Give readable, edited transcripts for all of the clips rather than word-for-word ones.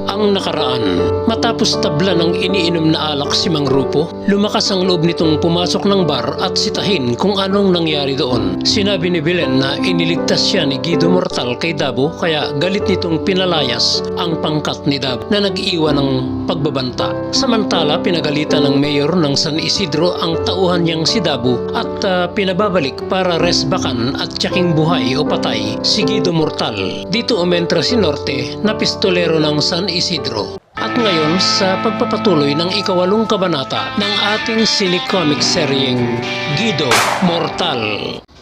Ang nakaraan, matapos tabla ng iniinom na alak si Mang Rupo, lumakas ang loob nitong pumasok ng bar at sitahin kung anong nangyari doon. Sinabi ni Belen na iniligtas siya ni Guido Mortal kay Dabo kaya galit nitong pinalayas ang pangkat ni Dabo na nag-iwan ng pagbabanta. Samantala, pinagalitan ng mayor ng San Isidro ang tauhan niyang si Dabo at pinababalik para resbakan at tiyaking buhay o patay si Guido Mortal. Dito umentra si Norte na pistolero ng San Isidro. At ngayon sa pagpapatuloy ng ikawalong kabanata ng ating cinecomic seryeng Guido Mortal.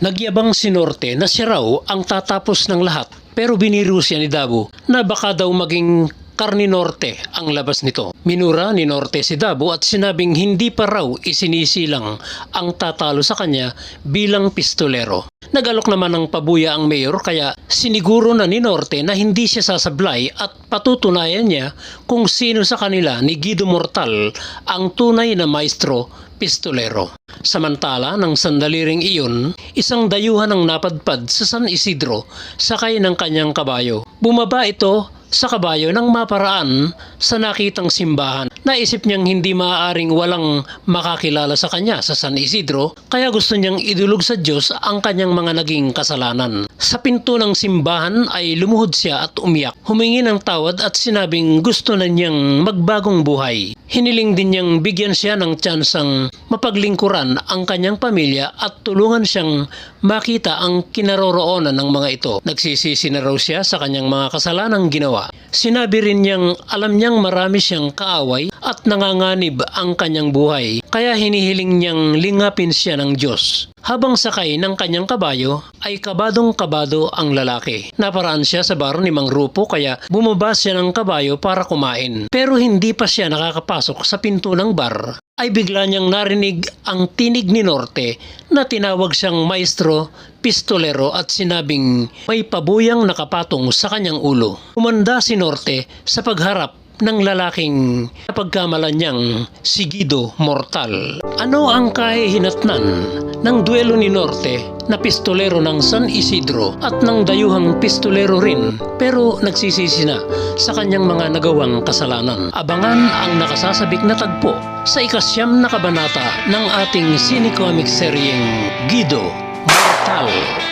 Nagyabang si Norte na siya raw ang tatapos ng lahat pero biniru siya ni Dabo na baka daw maging karni Norte ang labas nito. Minura ni Norte si Dabo at sinabing hindi pa raw isinisilang ang tatalo sa kanya bilang pistolero. Nagalok naman ng pabuya ang mayor kaya siniguro na ni Norte na hindi siya sasablay at patutunayan niya kung sino sa kanila ni Guido Mortal ang tunay na maestro pistolero. Samantala, nang sandali ring iyon, isang dayuhan ang napadpad sa San Isidro sakay ng kanyang kabayo. Bumaba ito sa kabayo ng maparaan sa nakitang simbahan. Naisip niyang hindi maaaring walang makakilala sa kanya sa San Isidro kaya gusto niyang idulog sa Diyos ang kanyang mga naging kasalanan. Sa pinto ng simbahan ay lumuhod siya at umiyak. Humingi ng tawad at sinabing gusto na niyang magbagong buhay. Hiniling din niyang bigyan siya ng tsansang mapaglingkuran ang kanyang pamilya at tulungan siyang makita ang kinaroroonan ng mga ito. Nagsisisi na raw siya sa kanyang mga kasalanang ginawa. Sinabi rin niyang alam niyang marami siyang kaaway at nanganganib ang kanyang buhay kaya hinihiling niyang lingapin siya ng Diyos. Habang sakay ng kanyang kabayo ay kabadong-kabado ang lalaki. Naparaan siya sa bar ni Mang Rupo kaya bumaba siya ng kabayo para kumain. Pero hindi pa siya nakakapasok sa pinto ng bar ay bigla niyang narinig ang tinig ni Norte na tinawag siyang maestro pistolero at sinabing may pabuyang nakapatong sa kanyang ulo. Umanda si Norte sa pagharap ng lalaking napagkamalan niyang si Guido Mortal. Ano ang kahihinatnan ng duelo ni Norte na pistolero ng San Isidro at ng dayuhang pistolero rin pero nagsisisi na sa kanyang mga nagawang kasalanan? Abangan ang nakasasabik na tagpo sa ikasyam na kabanata ng ating cinecomic seryeng Guido Mortal.